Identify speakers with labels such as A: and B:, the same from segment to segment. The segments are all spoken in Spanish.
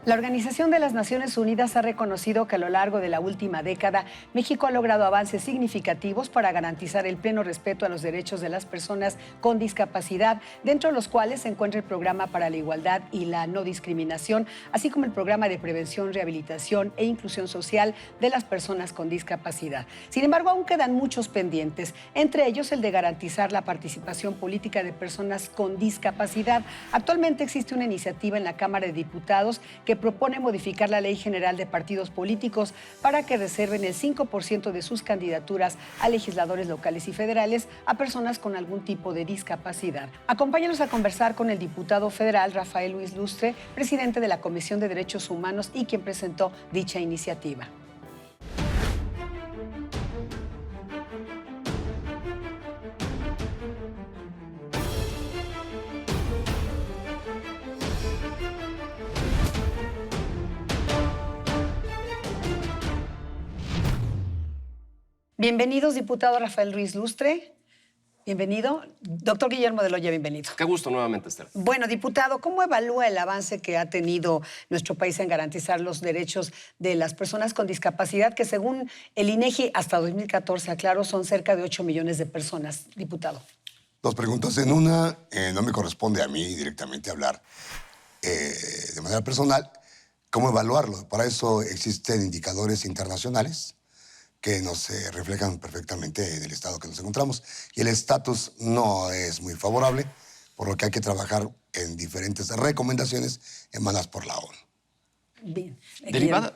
A: La Organización de las Naciones Unidas ha reconocido que a lo largo de la última década, México ha logrado avances significativos para garantizar el pleno respeto a los derechos de las personas con discapacidad, dentro de los cuales se encuentra el Programa para la Igualdad y la No Discriminación, así como el Programa de Prevención, Rehabilitación e Inclusión Social de las personas con discapacidad. Sin embargo, aún quedan muchos pendientes, entre ellos el de garantizar la participación política de personas con discapacidad. Actualmente existe una iniciativa en la Cámara de Diputados que propone modificar la Ley General de Partidos Políticos para que reserven el 5% de sus candidaturas a legisladores locales y federales a personas con algún tipo de discapacidad. Acompáñanos a conversar con el diputado federal Rafael Luis Lustre, presidente de la Comisión de Derechos Humanos y quien presentó dicha iniciativa. Bienvenidos, diputado Rafael Ruiz Lustre. Bienvenido. Doctor Guillermo de Loya, bienvenido.
B: Qué gusto nuevamente, Esther.
A: Bueno, diputado, ¿cómo evalúa el avance que ha tenido nuestro país en garantizar los derechos de las personas con discapacidad, que según el INEGI hasta 2014, aclaro, son cerca de 8 millones de personas, diputado?
C: Dos preguntas en una. No me corresponde a mí directamente hablar de manera personal. ¿Cómo evaluarlo? Para eso existen indicadores internacionales que nos reflejan perfectamente en el estado que nos encontramos. Y el estatus no es muy favorable, por lo que hay que trabajar en diferentes recomendaciones emanadas por la ONU.
A: Bien.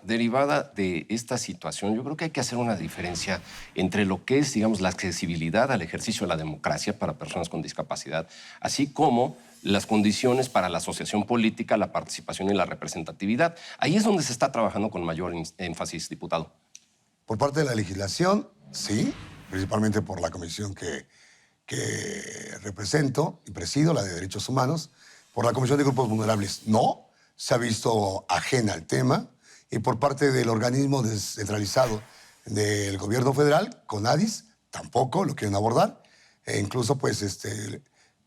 B: Derivada de esta situación, yo creo que hay que hacer una diferencia entre lo que es, digamos, la accesibilidad al ejercicio de la democracia para personas con discapacidad, así como las condiciones para la asociación política, la participación y la representatividad. Ahí es donde se está trabajando con mayor énfasis, diputado.
C: Por parte de la legislación, sí, principalmente por la comisión que represento y presido, la de Derechos Humanos. Por la Comisión de Grupos Vulnerables, no, se ha visto ajena al tema. Y por parte del organismo descentralizado del gobierno federal, CONADIS, tampoco lo quieren abordar. E incluso, pues,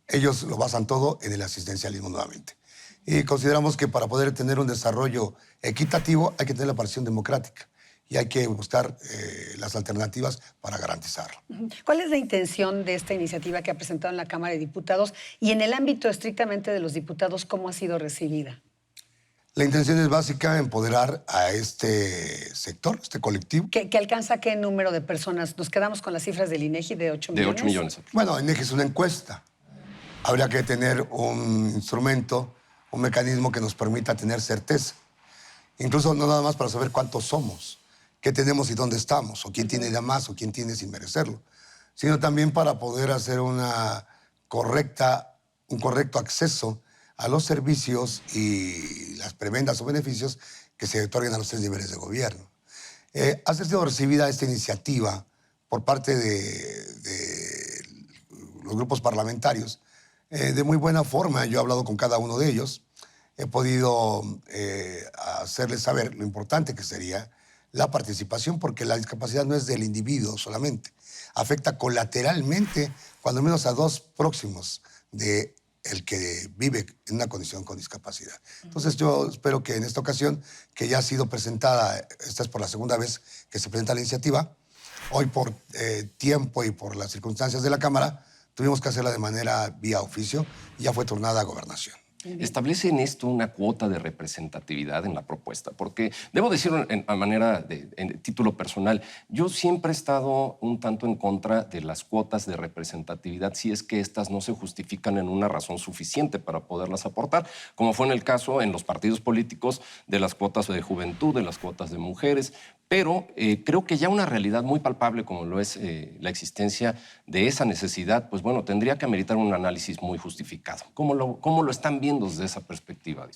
C: ellos lo basan todo en el asistencialismo nuevamente. Y consideramos que para poder tener un desarrollo equitativo hay que tener la participación democrática. Y hay que buscar las alternativas para garantizarlo.
A: ¿Cuál es la intención de esta iniciativa que ha presentado en la Cámara de Diputados y en el ámbito estrictamente de los diputados, cómo ha sido recibida?
C: La intención es básica, empoderar a este sector, este colectivo.
A: ¿Que alcanza qué número de personas? Nos quedamos con las cifras del INEGI de 8 millones.
B: De 8 millones.
C: Bueno, INEGI es una encuesta. Habría que tener un instrumento, un mecanismo que nos permita tener certeza. Incluso no nada más para saber cuántos somos, qué tenemos y dónde estamos, o quién tiene de más o quién tiene sin merecerlo, sino también para poder hacer un correcto acceso a los servicios y las prebendas o beneficios que se otorgan a los 3 niveles de gobierno. Ha sido recibida esta iniciativa por parte de los grupos parlamentarios de muy buena forma. Yo he hablado con cada uno de ellos, he podido hacerles saber lo importante que sería la participación, porque la discapacidad no es del individuo solamente, afecta colateralmente cuando menos a 2 próximos de el que vive en una condición con discapacidad. Entonces yo espero que en esta ocasión, que ya ha sido presentada, esta es por la segunda vez que se presenta la iniciativa, hoy por tiempo y por las circunstancias de la Cámara, tuvimos que hacerla de manera vía oficio y ya fue turnada a Gobernación.
B: ¿Establece en esto una cuota de representatividad en la propuesta? Porque debo decirlo a manera en título personal, yo siempre he estado un tanto en contra de las cuotas de representatividad si es que estas no se justifican en una razón suficiente para poderlas aportar, como fue en el caso en los partidos políticos de las cuotas de juventud, de las cuotas de mujeres. Pero creo que ya una realidad muy palpable como lo es la existencia de esa necesidad, pues bueno, tendría que ameritar un análisis muy justificado. ¿Cómo lo están viendo desde esa perspectiva?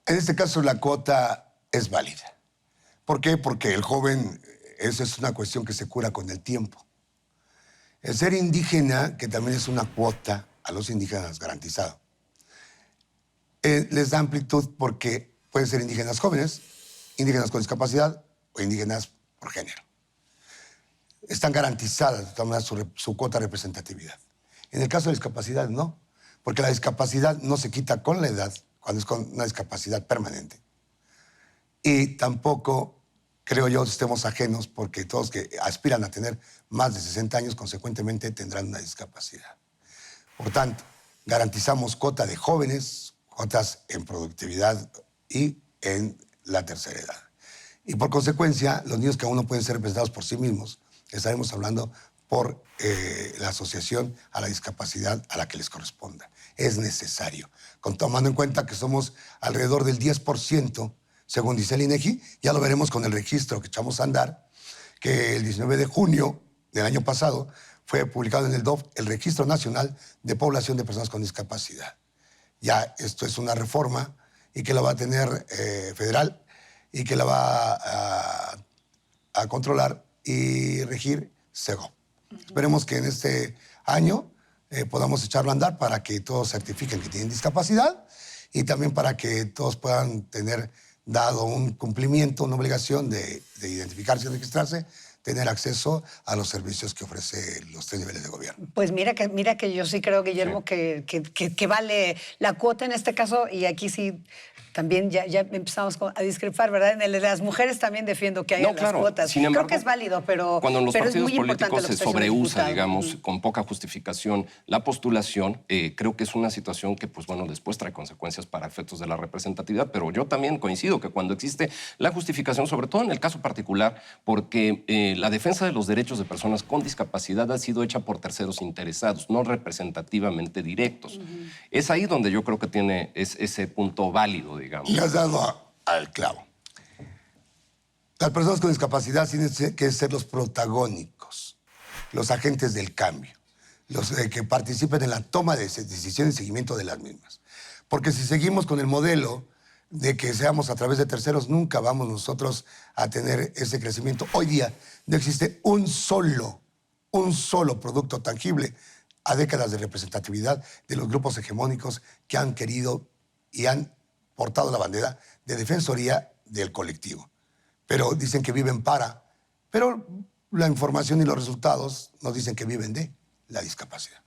C: En este caso la cuota es válida. ¿Por qué? Porque el joven, eso es una cuestión que se cura con el tiempo. El ser indígena, que también es una cuota a los indígenas garantizado, les da amplitud porque pueden ser indígenas jóvenes, indígenas con discapacidad o indígenas por género. Están garantizadas de todas maneras su cuota de representatividad. En el caso de discapacidad, no, porque la discapacidad no se quita con la edad, cuando es con una discapacidad permanente. Y tampoco, creo yo, estemos ajenos porque todos que aspiran a tener más de 60 años, consecuentemente, tendrán una discapacidad. Por tanto, garantizamos cuota de jóvenes, cuotas en productividad y en la tercera edad. Y por consecuencia, los niños que aún no pueden ser representados por sí mismos, estaremos hablando por la asociación a la discapacidad a la que les corresponda. Es necesario, tomando en cuenta que somos alrededor del 10%, según dice el INEGI, ya lo veremos con el registro que echamos a andar, que el 19 de junio del año pasado fue publicado en el DOF el Registro Nacional de Población de Personas con Discapacidad. Ya esto es una reforma y que la va a tener federal y que la va a controlar y regir SEGO. Esperemos que en este año podamos echarlo a andar para que todos certifiquen que tienen discapacidad y también para que todos puedan tener dado un cumplimiento, una obligación de identificarse y registrarse, tener acceso a los servicios que ofrece los 3 niveles de gobierno.
A: Pues mira que yo sí creo, Guillermo,
B: Sí.
A: que vale la cuota en este caso, y aquí sí también ya empezamos a discrepar, ¿verdad? En el de las mujeres también defiendo que haya
B: No, claro.
A: las cuotas.
B: Sin embargo,
A: creo que es válido, pero
B: cuando en los
A: pero es
B: partidos
A: muy importante
B: políticos
A: lo que
B: se
A: está haciendo el
B: sobreusa,
A: diputado.
B: digamos, con poca justificación, la postulación, creo que es una situación que, pues bueno, después trae consecuencias para efectos de la representatividad, pero yo también coincido que cuando existe la justificación, sobre todo en el caso particular, porque la defensa de los derechos de personas con discapacidad ha sido hecha por terceros interesados, no representativamente directos. Es ahí donde yo creo que tiene ese punto válido, digamos.
C: Le has dado al clavo. Las personas con discapacidad tienen que ser los protagónicos, los agentes del cambio, los que participen en la toma de decisiones y seguimiento de las mismas. Porque si seguimos con el modelo de que seamos a través de terceros, nunca vamos nosotros a tener ese crecimiento. Hoy día no existe un solo producto tangible a décadas de representatividad de los grupos hegemónicos que han querido y han portado la bandera de defensoría del colectivo. Pero dicen que viven pero la información y los resultados nos dicen que viven de la discapacidad.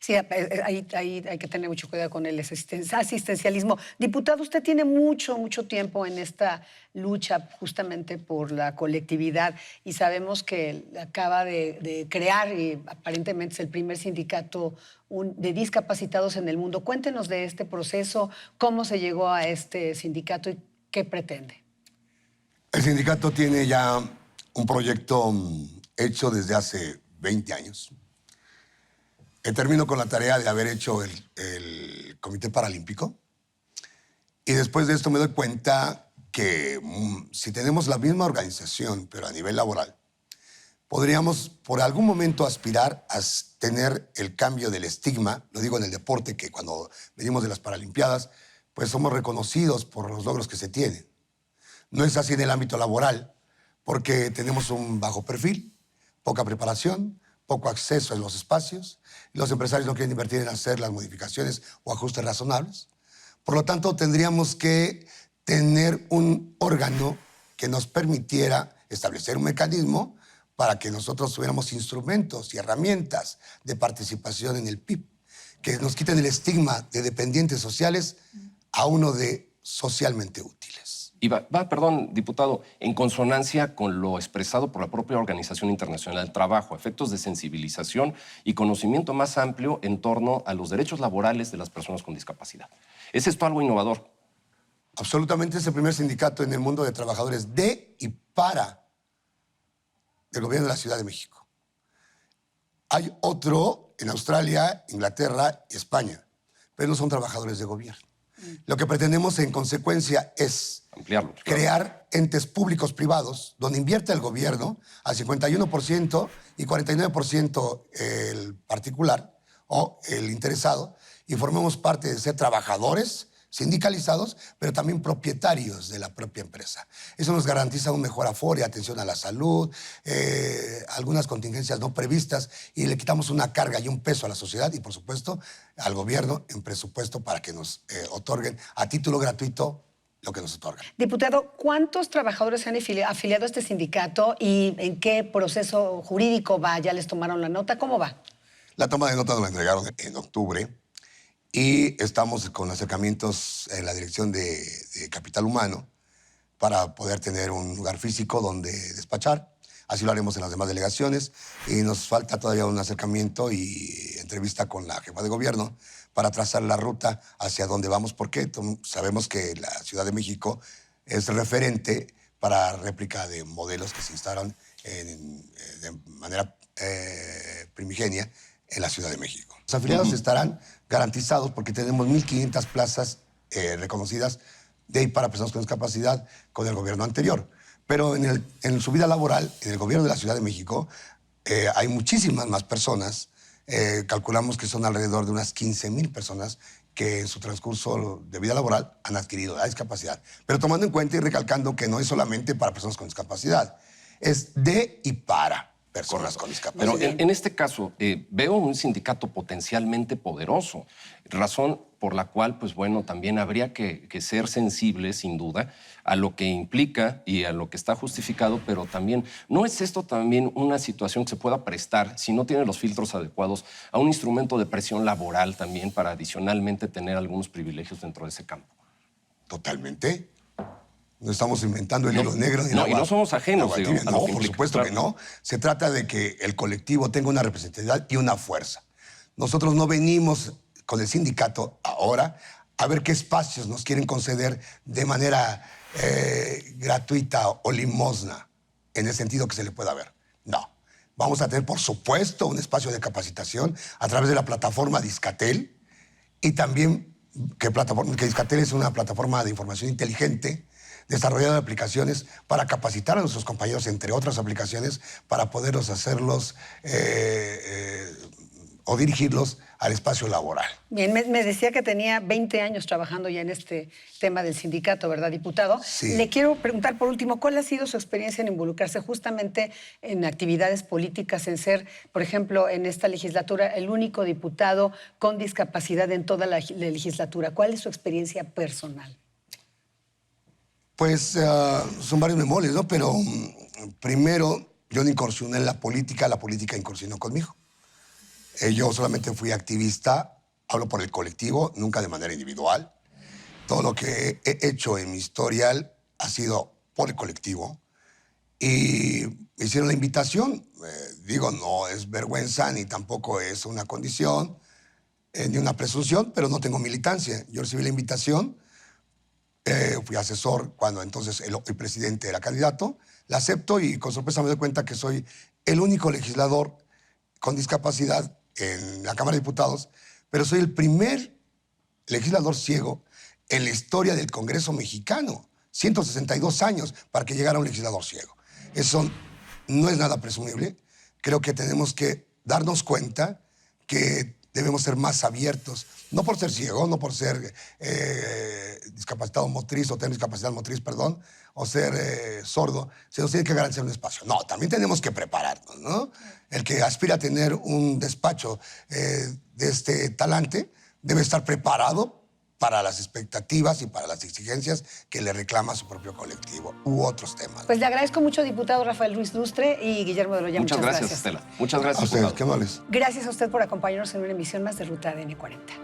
A: Sí, ahí hay que tener mucho cuidado con el asistencialismo. Diputado, usted tiene mucho tiempo en esta lucha justamente por la colectividad y sabemos que acaba de crear, y aparentemente es el primer sindicato de discapacitados en el mundo. Cuéntenos de este proceso, cómo se llegó a este sindicato y qué pretende.
C: El sindicato tiene ya un proyecto hecho desde hace 20 años. Termino con la tarea de haber hecho el Comité Paralímpico y después de esto me doy cuenta que si tenemos la misma organización, pero a nivel laboral, podríamos por algún momento aspirar a tener el cambio del estigma, lo digo en el deporte, que cuando venimos de las Paralimpiadas, pues somos reconocidos por los logros que se tienen. No es así en el ámbito laboral, porque tenemos un bajo perfil, poca preparación, poco acceso en los espacios, los empresarios no quieren invertir en hacer las modificaciones o ajustes razonables. Por lo tanto, tendríamos que tener un órgano que nos permitiera establecer un mecanismo para que nosotros tuviéramos instrumentos y herramientas de participación en el PIB, que nos quiten el estigma de dependientes sociales a uno de socialmente útiles.
B: Y perdón, diputado, en consonancia con lo expresado por la propia Organización Internacional del Trabajo, efectos de sensibilización y conocimiento más amplio en torno a los derechos laborales de las personas con discapacidad. ¿Es esto algo innovador?
C: Absolutamente, es el primer sindicato en el mundo de trabajadores de y para el gobierno de la Ciudad de México. Hay otro en Australia, Inglaterra y España, pero no son trabajadores de gobierno. Lo que pretendemos en consecuencia es
B: ampliarlo, claro.
C: Crear entes públicos privados donde invierta el gobierno al 51% y 49% el particular o el interesado y formemos parte de ser trabajadores sindicalizados, pero también propietarios de la propia empresa. Eso nos garantiza un mejor aforo y atención a la salud, algunas contingencias no previstas y le quitamos una carga y un peso a la sociedad y, por supuesto, al gobierno en presupuesto para que nos otorguen a título gratuito lo que nos otorgan.
A: Diputado, ¿cuántos trabajadores se han afiliado a este sindicato y en qué proceso jurídico va? ¿Ya les tomaron la nota? ¿Cómo va?
C: La toma de nota nos la entregaron en octubre y estamos con acercamientos en la dirección de Capital Humano para poder tener un lugar físico donde despachar. Así lo haremos en las demás delegaciones y nos falta todavía un acercamiento y entrevista con la jefa de gobierno para trazar la ruta hacia dónde vamos, porque sabemos que la Ciudad de México es referente para réplica de modelos que se instalaron de manera primigenia en la Ciudad de México. Los afiliados estarán garantizados porque tenemos 1.500 plazas reconocidas de y para personas con discapacidad con el gobierno anterior. Pero en su vida laboral, en el gobierno de la Ciudad de México, hay muchísimas más personas. Calculamos que son alrededor de unas 15,000 personas que en su transcurso de vida laboral han adquirido la discapacidad. Pero tomando en cuenta y recalcando que no es solamente para personas con discapacidad, es de y para personas con discapacidad.
B: Pero en este caso, veo un sindicato potencialmente poderoso, razón por la cual, pues bueno, también habría que ser sensibles, sin duda, a lo que implica y a lo que está justificado, pero también, ¿no es esto también una situación que se pueda prestar, si no tiene los filtros adecuados, a un instrumento de presión laboral también para adicionalmente tener algunos privilegios dentro de ese campo?
C: Totalmente. No estamos inventando el hilo negro.
B: No, y no somos ajenos. Digo,
C: no, por supuesto que no. Se trata de que el colectivo tenga una representatividad y una fuerza. Nosotros no venimos con el sindicato ahora a ver qué espacios nos quieren conceder de manera gratuita o limosna, en el sentido que se le pueda ver. No. Vamos a tener, por supuesto, un espacio de capacitación a través de la plataforma Discatel y también que Discatel es una plataforma de información inteligente desarrollando aplicaciones para capacitar a nuestros compañeros, entre otras aplicaciones, para poderlos hacerlos o dirigirlos al espacio laboral.
A: Bien, me decía que tenía 20 años trabajando ya en este tema del sindicato, ¿verdad, diputado?
C: Sí.
A: Le quiero preguntar por último, ¿cuál ha sido su experiencia en involucrarse justamente en actividades políticas, en ser, por ejemplo, en esta legislatura, el único diputado con discapacidad en toda la legislatura? ¿Cuál es su experiencia personal?
C: Pues son varios memorias, ¿no? Pero primero yo no incursioné en la política incursionó conmigo. Yo solamente fui activista, hablo por el colectivo, nunca de manera individual. Todo lo que he hecho en mi historial ha sido por el colectivo. Y me hicieron la invitación. Digo, no es vergüenza ni tampoco es una condición ni una presunción, pero no tengo militancia. Yo recibí la invitación. Fui asesor cuando entonces el presidente era candidato. La acepto y con sorpresa me doy cuenta que soy el único legislador con discapacidad en la Cámara de Diputados, pero soy el primer legislador ciego en la historia del Congreso mexicano. 162 años para que llegara un legislador ciego. Eso no es nada presumible. Creo que tenemos que darnos cuenta que debemos ser más abiertos, no por ser ciego, no por ser discapacitado motriz o tener discapacidad motriz, perdón, o ser sordo, se nos tiene que garantizar un espacio. No, también tenemos que prepararnos, ¿no? El que aspira a tener un despacho de este talante debe estar preparado para las expectativas y para las exigencias que le reclama su propio colectivo u otros temas.
A: Pues le agradezco mucho, diputado Rafael Ruiz Lustre y Guillermo de Loya.
B: Muchas gracias, Estela. Muchas gracias.
C: A ustedes, qué amables.
A: Gracias a usted por acompañarnos en una emisión más de Ruta ADN 40.